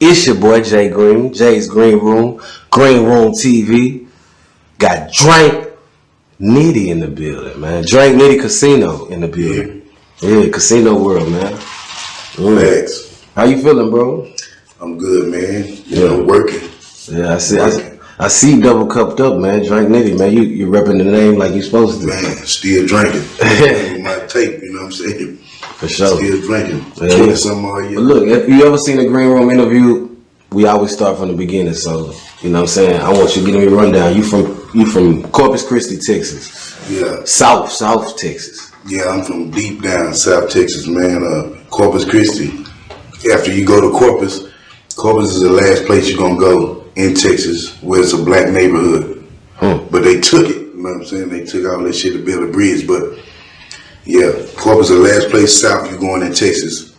It's your boy Jay Green, Jay's Greenroom, Greenroom TV. Got Drink Nitty in the building, man. Drink Nitty Casino in the building. Yeah, Casino World, man. Thanks. How you feeling, bro? I'm good, man. You know, working. Yeah, I see double cupped up, man. Drink Nitty, man. You repping the name like you supposed to. Man, still drinking. My tape, you know what I'm saying? For sure. Still drinking. Yeah. Something all year. But look, if you ever seen a Green Room interview, we always start from the beginning. So, you know what I'm saying? I want you to give me a rundown. You from Corpus Christi, Texas. Yeah. South Texas. Yeah, I'm from deep down South Texas, man. Corpus Christi. After you go to Corpus is the last place you're going to go in Texas where it's a black neighborhood. But they took it, you know what I'm saying? They took all that shit to build a bridge. But yeah, Corpus is the last place south you're going in Texas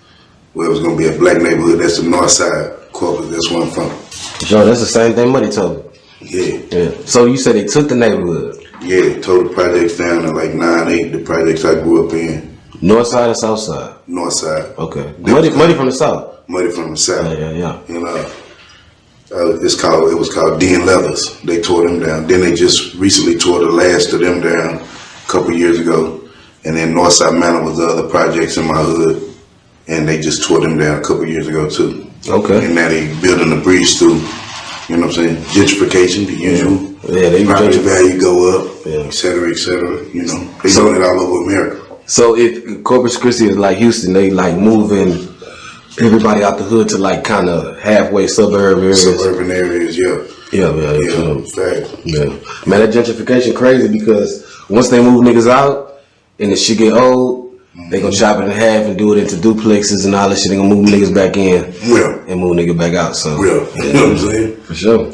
where it was going to be a black neighborhood. That's the north side. Corpus, that's where I'm from. Joe, that's the same thing Muddy told me. Yeah. So you said they took the neighborhood? Yeah, tore the projects down to like 9-8, the projects I grew up in. North side or south side? North side. Okay. Muddy from the south? Muddy from the south. Yeah. You know, it was called Den Leathers. They tore them down. Then they just recently tore the last of them down a couple years ago. And then Northside Manor was the other projects in my hood. And they just tore them down a couple years ago too. Okay. And now they building the bridge too. You know what I'm saying? Gentrification, the usual. Yeah, they property value go up, yeah. et cetera, et cetera. You know, they doing it all over America. So if Corpus Christi is like Houston, they like moving everybody out the hood to like kind of halfway suburban areas. Yeah. Fact. Yeah. Man, that gentrification crazy because once they move niggas out and the shit get old, they gonna chop it in half and do it into duplexes and all that shit. They gonna move niggas back in and move niggas back out. So you know what I'm saying? For sure.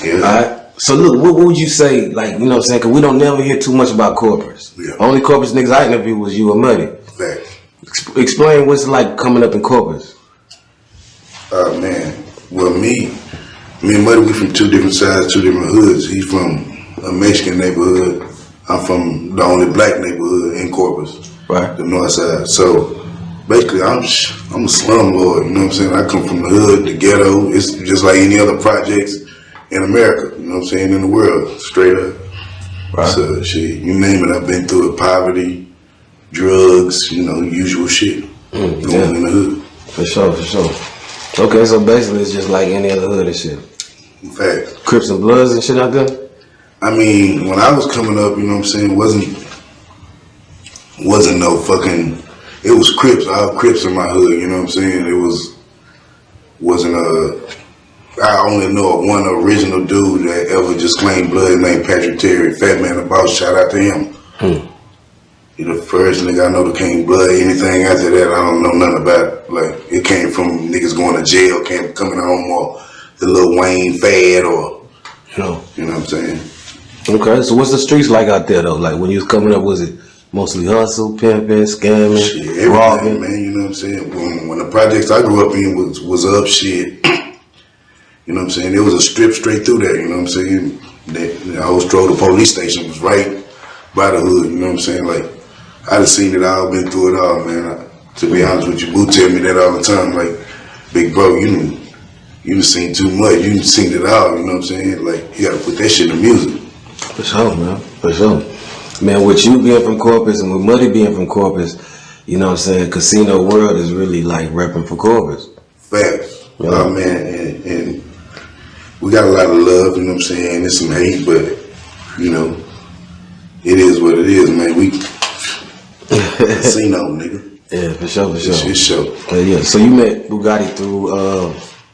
Yeah. All right. So look, what would you say, like, you know what I'm saying? Because we don't never hear too much about Corpus. Yeah. Only Corpus niggas I interviewed was you and Muddy. Fact. Explain what's it like coming up in Corpus. Man. Well, me and Muddy, we from two different sides, two different hoods. He's from a Mexican neighborhood. I'm from the only black neighborhood in Corpus. Right. The north side. So basically, I'm a slumlord. You know what I'm saying? I come from the hood, the ghetto. It's just like any other projects in America. You know what I'm saying? In the world, straight up. Right. So shit, you name it, I've been through it. Poverty, drugs, you know, usual shit going in the hood. For sure. Okay, so basically it's just like any other hood and shit. In fact, Crips and Bloods and shit out there? I mean, when I was coming up, you know what I'm saying, wasn't no fucking, it was Crips, all Crips in my hood, you know what I'm saying? It wasn't I only know of one original dude that ever just claimed blood named Patrick Terry, Fat Man the Boss, shout out to him. He the first nigga I know that came blood. Anything after that, I don't know nothing about. Like, it came from niggas going to jail, coming home, or the Lil Wayne fad, or, you know what I'm saying? Okay, so what's the streets like out there though? Like when you was coming up, was it mostly hustle, pimping, scamming, shit, robbing? Man, you know what I'm saying? When the projects I grew up in was up shit, you know what I'm saying? There was a strip straight through there, you know what I'm saying? The whole stroll, the police station was right by the hood, you know what I'm saying? Like, I done seen it all, been through it all, man. To be honest with you, Boo tell me that all the time. Like, big bro, you done seen too much. You done seen it all, you know what I'm saying? Like, you gotta put that shit in music. For sure, man. For sure. Man, with you being from Corpus and with Muddy being from Corpus, you know what I'm saying, Casino World is really like repping for Corpus. Facts. Yeah. Man, and we got a lot of love, you know what I'm saying? There's some hate, but, you know, it is what it is, man. We Casino, nigga. Yeah, for sure. It's show. Yeah. So you met Bugatti through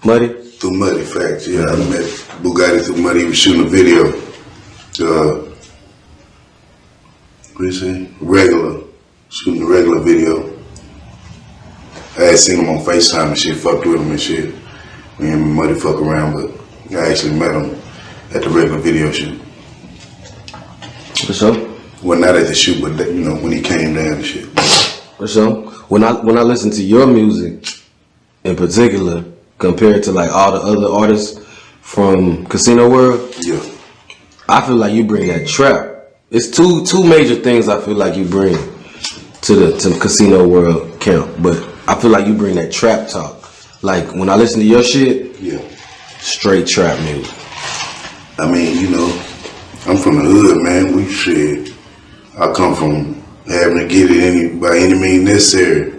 Muddy? Through Muddy, facts. Yeah, I met Bugatti through Muddy. He was shooting a video. What you say? Shooting a regular video. I had seen him on FaceTime and shit, fucked with him and shit. Me and Muddy fuck around, but I actually met him at the regular video shoot. For sure. Well, not at the shoot, but you know, when he came down and shit. For sure. When I listen to your music in particular, compared to like all the other artists from Casino World, yeah, I feel like you bring that trap. It's two major things I feel like you bring to Casino World camp, but I feel like you bring that trap talk. Like when I listen to your shit, Yeah. straight trap music. I mean, you know, I'm from the hood, man. We shit. I come from having to get it by any means necessary.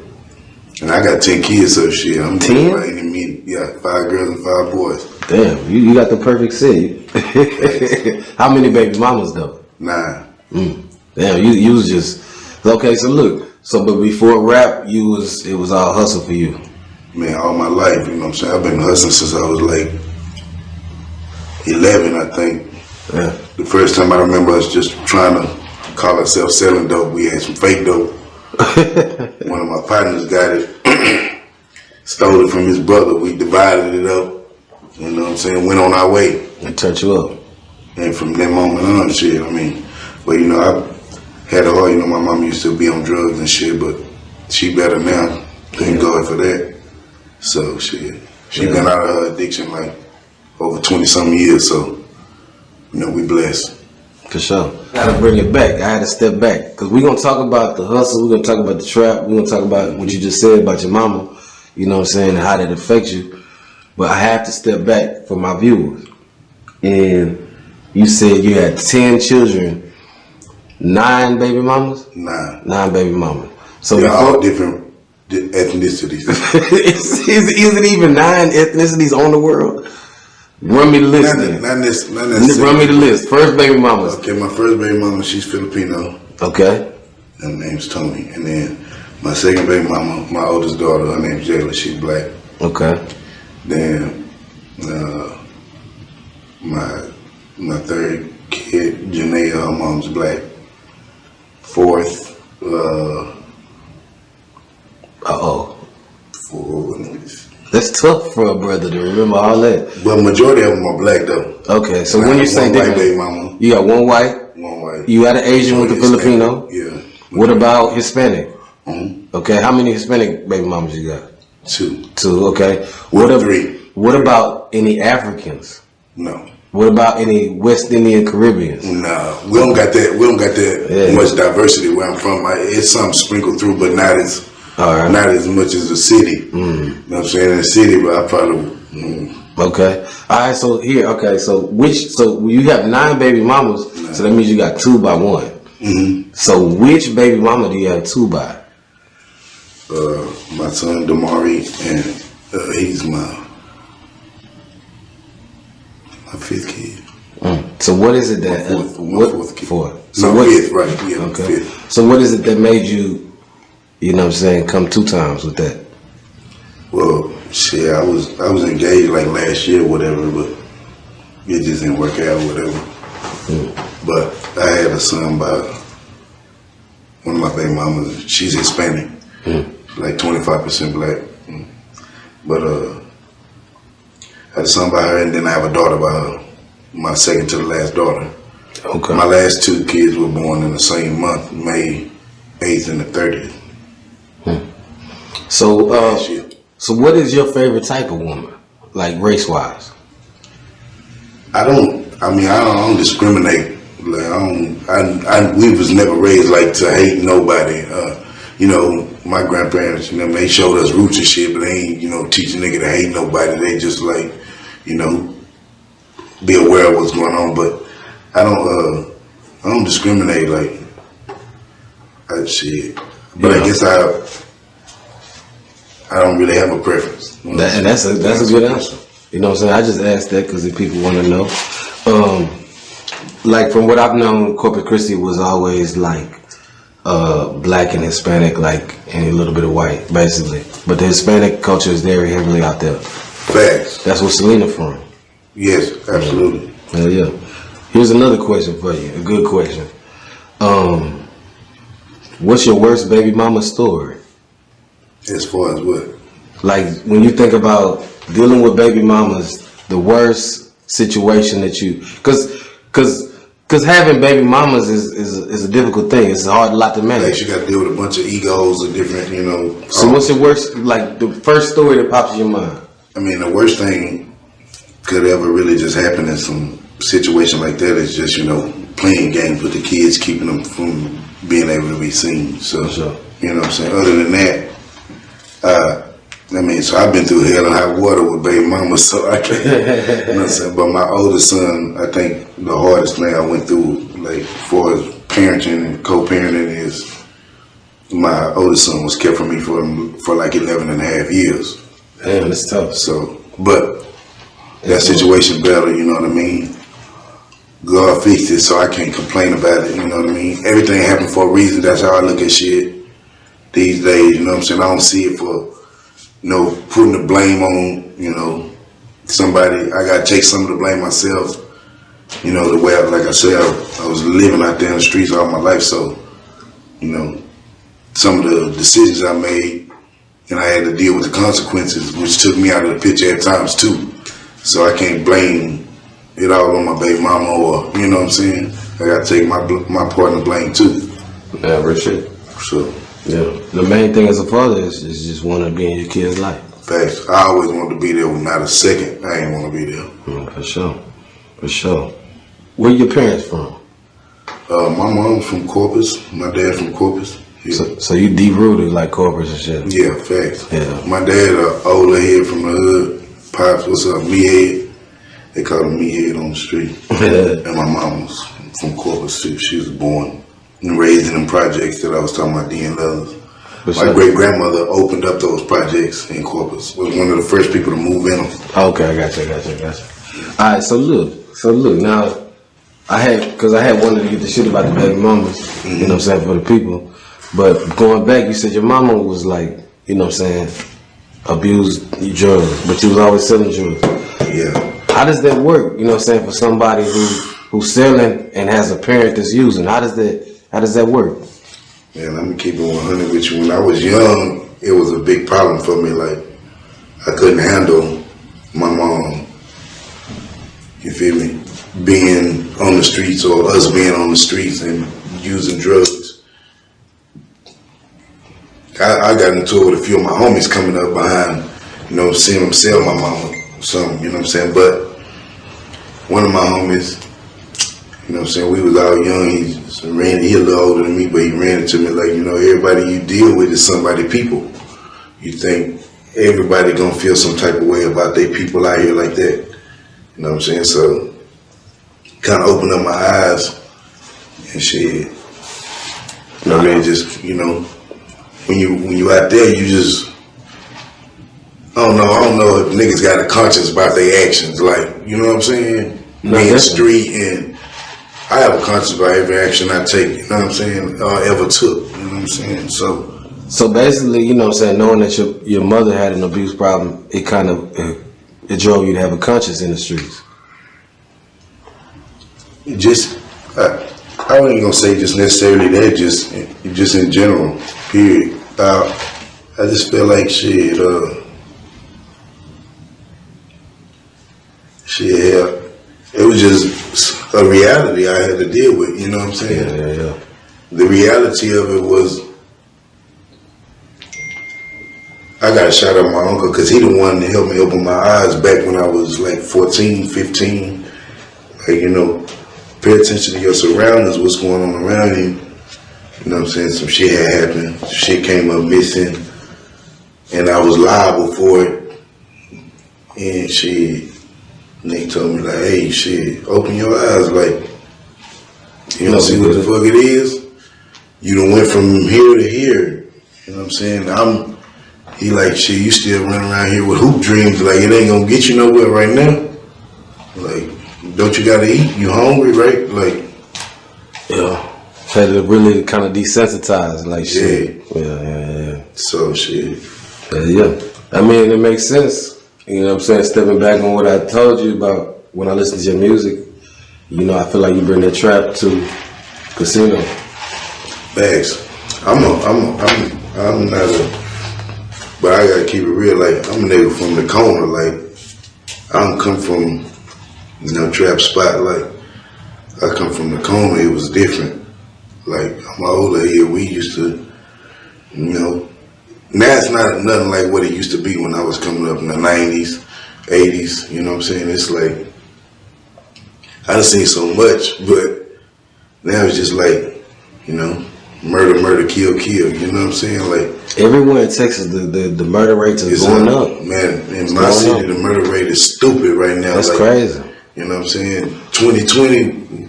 And I got 10 kids, so shit. I'm 10? by any means. Yeah, 5 girls and 5 boys. Damn, you got the perfect set. How many baby mamas though? 9. Damn, you was just okay. So look, but before rap, it was all hustle for you. Man, all my life, you know what I'm saying? I've been hustling since I was like 11, I think. Yeah. The first time I remember us just trying to call ourselves selling dope, we had some fake dope. One of my partners got it, stole it from his brother. We divided it up, you know what I'm saying? Went on our way. It turned you up. And from that moment on, shit, I mean, but you know, I had a heart, you know, my mom used to be on drugs and shit, but she better now. Thank God for that. So, shit, she been out of her addiction like over 20-something years, so, you know, we blessed. For sure. Gotta bring it back. I had to step back. Because we're going to talk about the hustle. We're going to talk about the trap. We're going to talk about what you just said about your mama. You know what I'm saying? And how that affects you. But I have to step back for my viewers. And you said you had 10 children. 9 baby mamas? 9. 9 baby mamas. So they're all different ethnicities. is it even 9 ethnicities on the world? Run me the list. Not necessarily. Run me the list. First baby mamas. Okay, my first baby mama, she's Filipino. Okay. Her name's Tony. And then my second baby mama, my oldest daughter, her name's Jayla. She's black. Okay. Then my third kid, Janaea, her mom's black. Fourth, That's tough for a brother to remember all that. But majority of them are black though. Okay, so when you say white baby mama, you got 1 white, 1 white. you got an Asian with a Filipino. Yeah. What about Hispanic? Mm-hmm. Okay, how many Hispanic baby mamas you got? 2. 2. Okay. 3. What about any Africans? No. What about any West Indian Caribbeans? No, we don't got that. We don't got that much diversity where I'm from. It's something sprinkled through, but not as much as the city. You know what I'm saying? In the city, but I probably. Okay. All right. So here. Okay. So you have 9 baby mamas. So that means you got 2 by 1. Mm-hmm. So which baby mama do you have 2 by? My son Damari, and he's my 5th kid. So what is it that my fourth kid? 4? So what? 5th, right? Yeah, Okay. 5th. So what is it that made you, you know what I'm saying, come 2 times with that? Well, shit, I was engaged like last year, or whatever, but it just didn't work out, or whatever. But I had a son by one of my baby mamas. She's Hispanic, like 25% black. But I had a son by her, and then I have a daughter by her. My second to the last daughter. Okay. My last 2 kids were born in the same month, May 8th and the 30th. So what is your favorite type of woman, like race-wise? I don't discriminate. Like we was never raised like to hate nobody. You know, my grandparents, you know, they showed us roots and shit, but they ain't, you know, teach a nigga to hate nobody. They just like, you know, be aware of what's going on. But I don't discriminate like shit. But I guess I don't really have a preference. You know And that's a good answer. You know what I'm saying? I just asked that because if people want to know. Like from what I've known, Corpus Christi was always like black and Hispanic, like, and a little bit of white, basically. But the Hispanic culture is very heavily out there. Facts. That's where Selena from. Yes, absolutely. Hell yeah. Here's another question for you, a good question. What's your worst baby mama story? As far as what? Like when you think about dealing with baby mamas, the worst situation that you, cause having baby mamas is a difficult thing. It's a hard lot to manage. You got to deal with a bunch of egos or different, you know. So what's your worst, like the first story that pops in your mind? I mean, the worst thing could ever really just happen in some situation like that is just, you know, playing games with the kids, keeping them from being able to be seen. So, Sure. you know what I'm saying? Other than that, I mean, so I've been through hell and high water with baby mama, so I can't, you know what I'm saying? But my oldest son, I think the hardest thing I went through, like, for his parenting and co-parenting is my oldest son was kept from me for like 11 and a half years. Damn, that's tough. So, but that situation better, you know what I mean? God fixed it, so I can't complain about it, you know what I mean? Everything happened for a reason. That's how I look at shit these days, you know what I'm saying? I don't see it for, you know, putting the blame on, you know, somebody. I gotta take some of the blame myself, you know, the way, like I said, I was living out there in the streets all my life, so, you know, some of the decisions I made, and I had to deal with the consequences, which took me out of the picture at times too. So I can't blame it all on my baby mama, or, you know what I'm saying? I gotta take my part in the blame too. Yeah, real shit. So, yeah. The main thing as a father is just want to be in your kid's life. facts. I always wanted to be there, not a second I ain't want to be there. For sure. For sure. Where your parents from? My mom's from Corpus, my dad from Corpus. Yeah. So you deep-rooted like Corpus and shit? Yeah, facts. Yeah. My dad, older head from the hood. Pops, what's up, meathead? They call him meathead on the street. And my mom was from Corpus too. She was born and raised in them projects that I was talking about, D&Ls. My great-grandmother opened up those projects in Corpus. Was one of the first people to move in them. Okay, I got you. All right, so look, now, I had wanted to get the shit about the baby mamas, you know what I'm saying, for the people. But going back, you said your mama was like, you know what I'm saying, abused drugs, but you was always selling drugs. Yeah. How does that work, you know what I'm saying, for somebody who's selling and has a parent that's using? How does that work? Man, let me keep it 100 with you. When I was young, it was a big problem for me. Like, I couldn't handle my mom, you feel me, being on the streets, or us being on the streets and using drugs. I got into it with a few of my homies coming up behind, you know, seeing them sell my mama something, you know what I'm saying? But one of my homies, you know what I'm saying, we was all young, he a little older than me, but he ran into me like, you know, everybody you deal with is somebody people. You think everybody gonna feel some type of way about their people out here like that. You know what I'm saying? So, kind of opened up my eyes and shit. You know what I mean? Just, you know, when you out there, you just, I don't know if niggas got a conscience about their actions. Like, you know what I'm saying? Being street, and I have a conscience about every action I take, you know what I'm saying, or ever took, you know what I'm saying? So basically, you know what I'm saying, knowing that your mother had an abuse problem, it kind of, it drove you to have a conscience in the streets. I ain't gonna say just necessarily that, just in general, period. I just feel like shit, it was just a reality I had to deal with, you know what I'm saying? Yeah. The reality of it was, I got a shout out my uncle, because he the one that helped me open my eyes back when I was like 14, 15. Like, you know, pay attention to your surroundings, what's going on around you. You know what I'm saying? Some shit had happened, some shit came up missing, and I was liable for it. And shit, Nick told me like, hey, shit, open your eyes, like, you don't see what the fuck it is? You done went from here to here. You know what I'm saying? He like, shit, you still running around here with hoop dreams, like it ain't gonna get you nowhere right now. Like, don't you gotta eat? You hungry, right? Like, yeah. Had to really kind of desensitize, like shit. Yeah. So shit. Yeah. I mean, it makes sense. You know what I'm saying? Stepping back on what I told you about when I listen to your music, you know, I feel like you bring that trap to casino. Facts. I'm not a, but I gotta keep it real. Like, I'm a nigga from the corner. Like, I don't come from, you know, trap spot. Like, I come from the corner. It was different. Like, I'm older here. We used to, you know, now it's not nothing like what it used to be when I was coming up in the 90s, 80s. You know what I'm saying? It's like, I done seen so much, but now it's just like, you know, murder, kill. You know what I'm saying? Like everywhere in Texas, the murder rate is going up. Man, in my city, the murder rate is stupid right now. That's like, crazy. You know what I'm saying? 2020,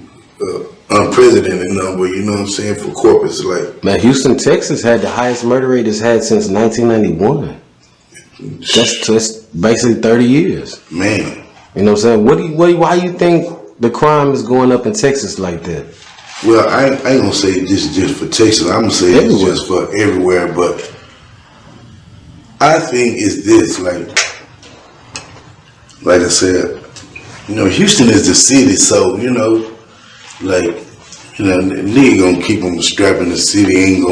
unprecedented number. You know what I'm saying, for Corpus. Like, man, Houston, Texas had the highest murder rate it's had since 1991. That's basically 30 years. Man, you know what I'm saying? Why you think the crime is going up in Texas like that? Well, I ain't gonna say this just for Texas. I'm gonna say it's just for everywhere. But I think it's this, like I said, you know, Houston is the city, so you know, nigga gonna keep them strapped in the city.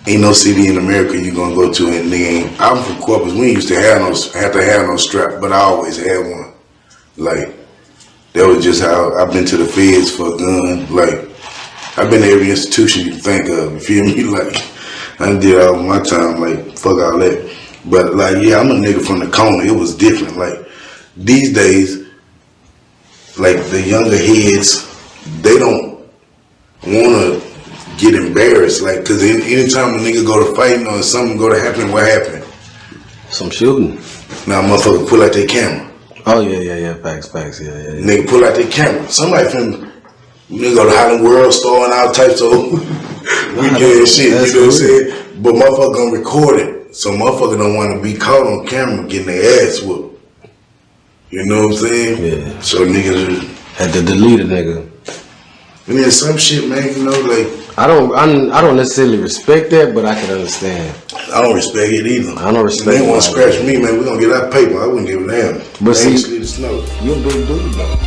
Ain't no city in America you gonna go to and nigga ain't. I'm from Corpus. We used to have no strap, but I always had one. Like that was just how I've been to the feds for a gun. Like I've been to every institution you can think of. You feel me? Like I did all my time. Like fuck all that. But like yeah, I'm a nigga from the corner. It was different. Like these days, like the younger heads, they don't wanna get embarrassed. Like cause anytime a nigga go to fighting or something go to happen, what happened? Some shooting. Now motherfucker pull out their camera. Oh yeah. Facts. Yeah. Nigga pull out their camera. Somebody from nigga go to Holland World Store and all types of weekend shit. You know what I'm saying? But motherfucker gonna record it, so motherfucker don't want to be caught on camera getting their ass whooped. You know what I'm saying? Yeah. So niggas had to delete a nigga. And then some shit, man. You know, like I don't necessarily respect that, but I can understand. I don't respect it either. I don't respect it. They want to scratch me, man. We gonna get our paper. I wouldn't give a damn. But see, the snow. you a big dude though.